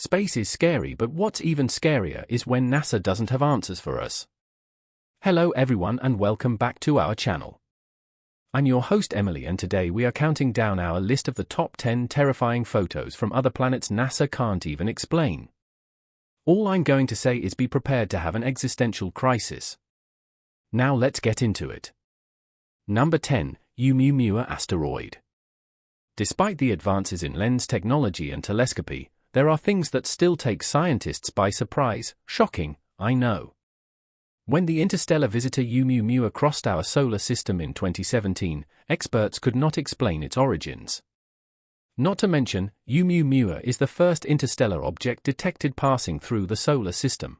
Space is scary, but what's even scarier is when NASA doesn't have answers for us. Hello everyone and welcome back to our channel. I'm your host Emily, and today we are counting down our list of the top 10 terrifying photos from other planets NASA can't even explain. All I'm going to say is be prepared to have an existential crisis. Now let's get into it. Number 10. Oumuamua asteroid. Despite the advances in lens technology and telescopy, there are things that still take scientists by surprise. Shocking, I know. When the interstellar visitor Oumuamua crossed our solar system in 2017, experts could not explain its origins. Not to mention, Oumuamua is the first interstellar object detected passing through the solar system.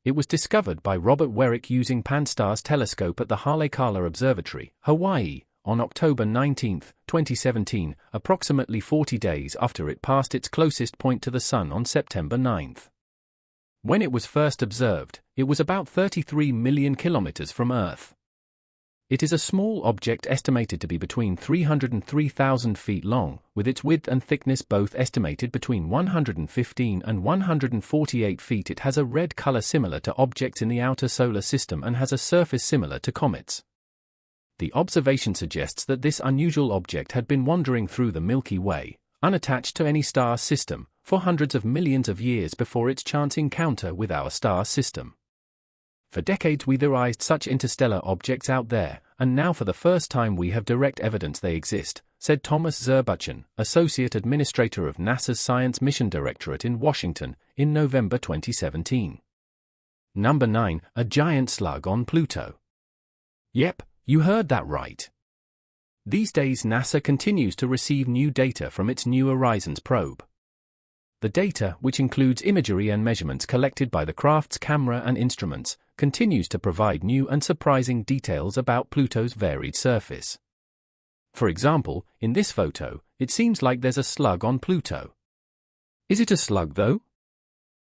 It was discovered by Robert Werik using Pan-STARRS telescope at the Haleakala Observatory, Hawaii, on October 19, 2017, approximately 40 days after it passed its closest point to the Sun on September 9. When it was first observed, it was about 33 million kilometers from Earth. It is a small object estimated to be between 300 and 3,000 feet long, with its width and thickness both estimated between 115 and 148 feet. It has a red color similar to objects in the outer solar system and has a surface similar to comets. The observation suggests that this unusual object had been wandering through the Milky Way, unattached to any star system, for hundreds of millions of years before its chance encounter with our star system. For decades we theorized such interstellar objects out there, and now for the first time we have direct evidence they exist, said Thomas Zurbuchen, Associate Administrator of NASA's Science Mission Directorate in Washington, in November 2017. Number 9. A giant slug on Pluto. Yep, you heard that right. These days NASA continues to receive new data from its New Horizons probe. The data, which includes imagery and measurements collected by the craft's camera and instruments, continues to provide new and surprising details about Pluto's varied surface. For example, in this photo, it seems like there's a slug on Pluto. Is it a slug though?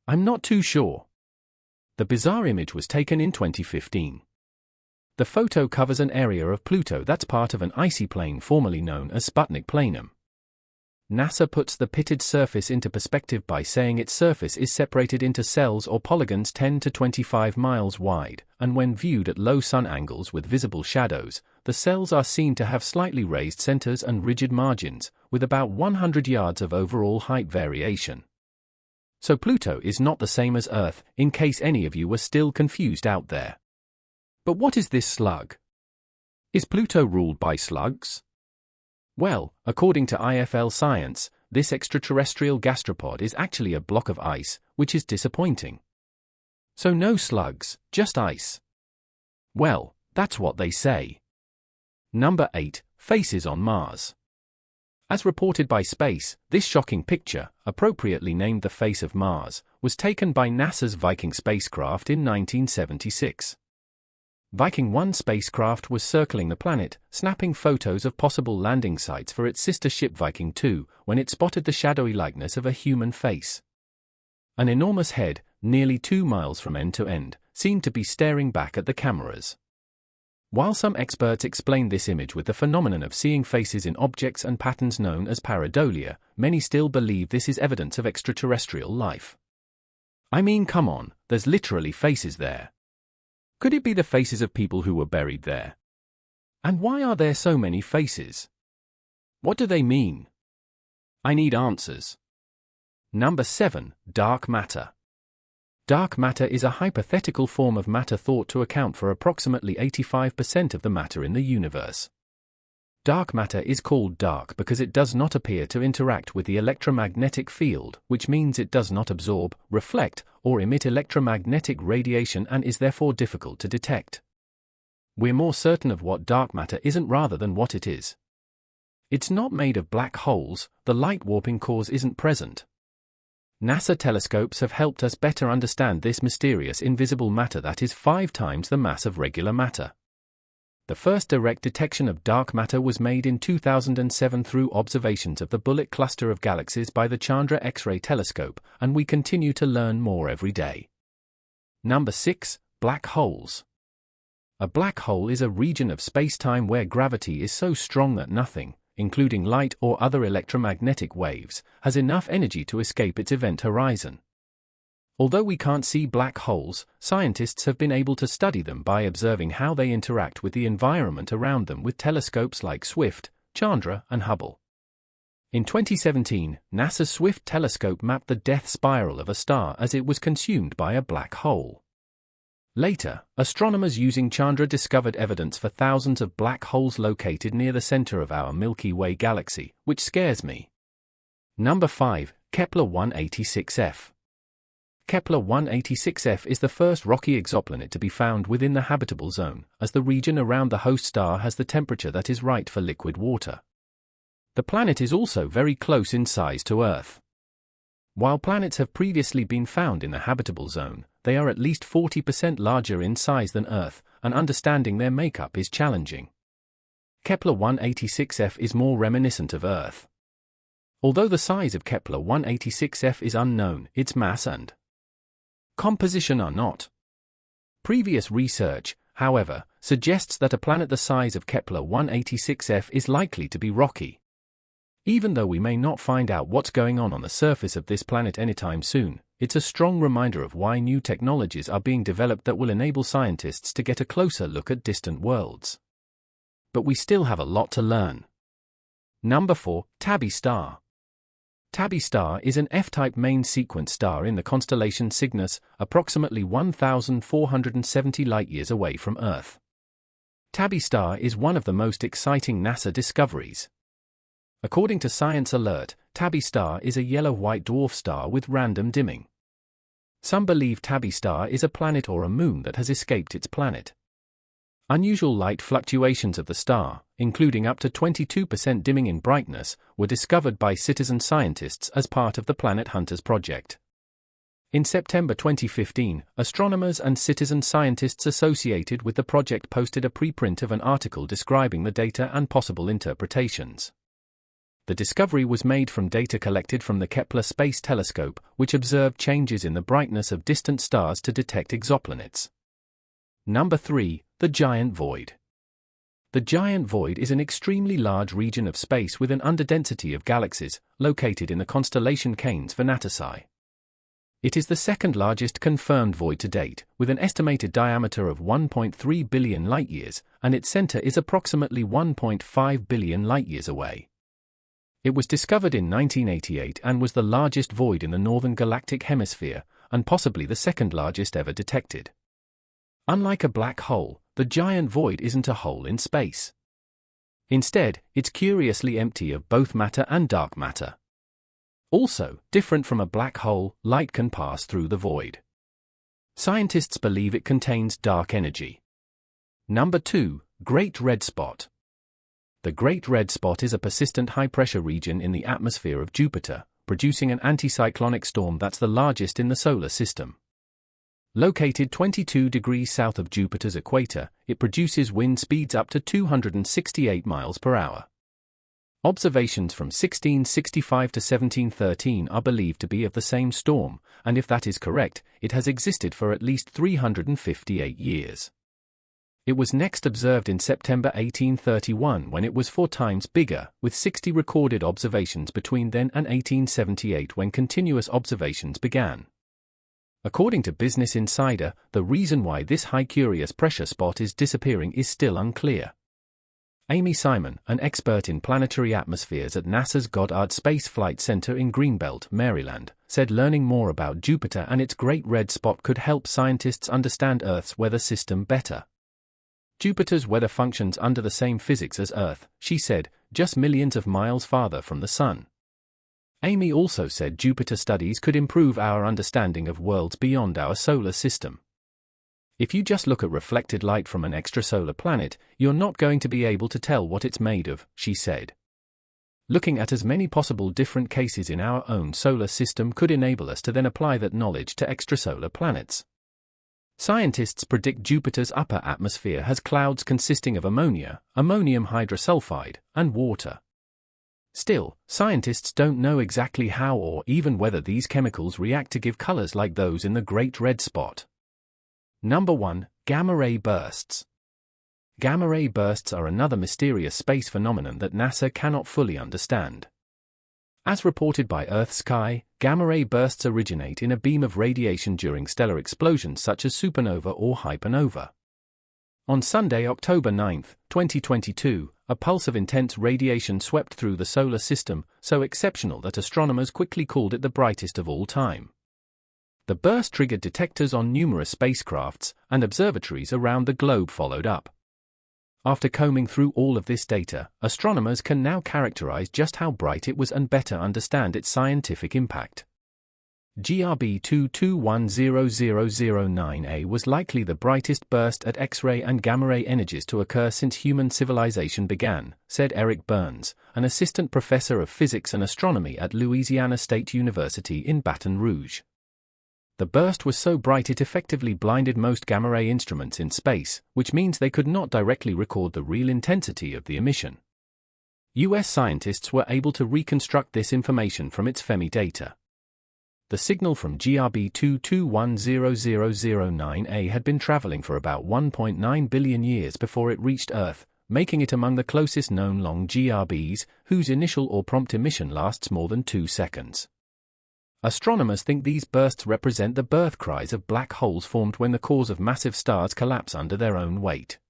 I'm not too sure. The bizarre image was taken in 2015. The photo covers an area of Pluto that's part of an icy plain formerly known as Sputnik Planum. NASA puts the pitted surface into perspective by saying its surface is separated into cells or polygons 10 to 25 miles wide, and when viewed at low sun angles with visible shadows, the cells are seen to have slightly raised centers and rigid margins, with about 100 yards of overall height variation. So Pluto is not the same as Earth, in case any of you were still confused out there. But what is this slug? Is Pluto ruled by slugs? Well, according to IFL Science, this extraterrestrial gastropod is actually a block of ice, which is disappointing. So no slugs, just ice. Well, that's what they say. Number 8. Faces on Mars. As reported by Space, this shocking picture, appropriately named the Face of Mars, was taken by NASA's Viking spacecraft in 1976. Viking 1 spacecraft was circling the planet, snapping photos of possible landing sites for its sister ship Viking 2, when it spotted the shadowy likeness of a human face. An enormous head, nearly 2 miles from end to end, seemed to be staring back at the cameras. While some experts explain this image with the phenomenon of seeing faces in objects and patterns known as pareidolia, many still believe this is evidence of extraterrestrial life. I mean, come on, there's literally faces there. Could it be the faces of people who were buried there? And why are there so many faces? What do they mean? I need answers. Number 7. Dark matter. Dark matter is a hypothetical form of matter thought to account for approximately 85% of the matter in the universe. Dark matter is called dark because it does not appear to interact with the electromagnetic field, which means it does not absorb, reflect, or emit electromagnetic radiation and is therefore difficult to detect. We're more certain of what dark matter isn't rather than what it is. It's not made of black holes, the light warping cause isn't present. NASA telescopes have helped us better understand this mysterious invisible matter that is 5 times the mass of regular matter. The first direct detection of dark matter was made in 2007 through observations of the Bullet cluster of galaxies by the Chandra X-ray telescope, and we continue to learn more every day. Number 6. Black holes. A black hole is a region of space-time where gravity is so strong that nothing, including light or other electromagnetic waves, has enough energy to escape its event horizon. Although we can't see black holes, scientists have been able to study them by observing how they interact with the environment around them with telescopes like Swift, Chandra, and Hubble. In 2017, NASA's Swift telescope mapped the death spiral of a star as it was consumed by a black hole. Later, astronomers using Chandra discovered evidence for thousands of black holes located near the center of our Milky Way galaxy, which scares me. Number 5. Kepler 186f. Kepler 186f is the first rocky exoplanet to be found within the habitable zone, as the region around the host star has the temperature that is right for liquid water. The planet is also very close in size to Earth. While planets have previously been found in the habitable zone, they are at least 40% larger in size than Earth, and understanding their makeup is challenging. Kepler 186f is more reminiscent of Earth. Although the size of Kepler 186f is unknown, its mass and composition are not. Previous research, however, suggests that a planet the size of Kepler 186f is likely to be rocky. Even though we may not find out what's going on the surface of this planet anytime soon, it's a strong reminder of why new technologies are being developed that will enable scientists to get a closer look at distant worlds. But we still have a lot to learn. Number 4. Tabby Star. Tabby Star is an F-type main sequence star in the constellation Cygnus, approximately 1,470 light-years away from Earth. Tabby Star is one of the most exciting NASA discoveries. According to Science Alert, Tabby Star is a yellow-white dwarf star with random dimming. Some believe Tabby Star is a planet or a moon that has escaped its planet. Unusual light fluctuations of the star, including up to 22% dimming in brightness, were discovered by citizen scientists as part of the Planet Hunters project. In September 2015, astronomers and citizen scientists associated with the project posted a preprint of an article describing the data and possible interpretations. The discovery was made from data collected from the Kepler Space Telescope, which observed changes in the brightness of distant stars to detect exoplanets. Number 3. The Giant Void. The Giant Void is an extremely large region of space with an underdensity of galaxies, located in the constellation Canes Venatici. It is the second largest confirmed void to date, with an estimated diameter of 1.3 billion light-years, and its center is approximately 1.5 billion light-years away. It was discovered in 1988 and was the largest void in the northern galactic hemisphere, and possibly the second largest ever detected. Unlike a black hole, the Giant Void isn't a hole in space. Instead, it's curiously empty of both matter and dark matter. Also, different from a black hole, light can pass through the void. Scientists believe it contains dark energy. Number 2. Great Red Spot. The Great Red Spot is a persistent high-pressure region in the atmosphere of Jupiter, producing an anticyclonic storm that's the largest in the solar system. Located 22 degrees south of Jupiter's equator, it produces wind speeds up to 268 miles per hour. Observations from 1665 to 1713 are believed to be of the same storm, and if that is correct, it has existed for at least 358 years. It was next observed in September 1831 when it was 4 times bigger, with 60 recorded observations between then and 1878 when continuous observations began. According to Business Insider, the reason why this high curious pressure spot is disappearing is still unclear. Amy Simon, an expert in planetary atmospheres at NASA's Goddard Space Flight Center in Greenbelt, Maryland, said learning more about Jupiter and its Great Red Spot could help scientists understand Earth's weather system better. Jupiter's weather functions under the same physics as Earth, she said, just millions of miles farther from the Sun. Amy also said Jupiter studies could improve our understanding of worlds beyond our solar system. If you just look at reflected light from an extrasolar planet, you're not going to be able to tell what it's made of, she said. Looking at as many possible different cases in our own solar system could enable us to then apply that knowledge to extrasolar planets. Scientists predict Jupiter's upper atmosphere has clouds consisting of ammonia, ammonium hydrosulfide, and water. Still, scientists don't know exactly how or even whether these chemicals react to give colors like those in the Great Red Spot. Number 1. Gamma ray bursts. gamma-ray bursts are another mysterious space phenomenon that NASA cannot fully understand. As reported by Earth Sky, gamma-ray bursts originate in a beam of radiation during stellar explosions such as supernova or hypernova. On Sunday, October 9, 2022, a pulse of intense radiation swept through the solar system, so exceptional that astronomers quickly called it the brightest of all time. The burst triggered detectors on numerous spacecrafts, and observatories around the globe followed up. After combing through all of this data, astronomers can now characterize just how bright it was and better understand its scientific impact. GRB 2210009A was likely the brightest burst at X-ray and gamma-ray energies to occur since human civilization began, said Eric Burns, an assistant professor of physics and astronomy at Louisiana State University in Baton Rouge. The burst was so bright it effectively blinded most gamma-ray instruments in space, which means they could not directly record the real intensity of the emission. US scientists were able to reconstruct this information from its FEMI data. The signal from GRB 2210009A had been traveling for about 1.9 billion years before it reached Earth, making it among the closest known long GRBs, whose initial or prompt emission lasts more than 2 seconds. Astronomers think these bursts represent the birth cries of black holes formed when the cores of massive stars collapse under their own weight.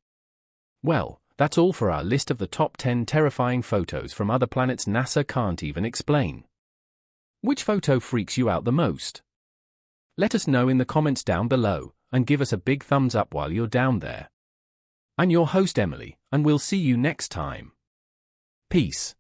Well, that's all for our list of the top 10 terrifying photos from other planets NASA can't even explain. Which photo freaks you out the most? Let us know in the comments down below, and give us a big thumbs up while you're down there. I'm your host Emily, and we'll see you next time. Peace.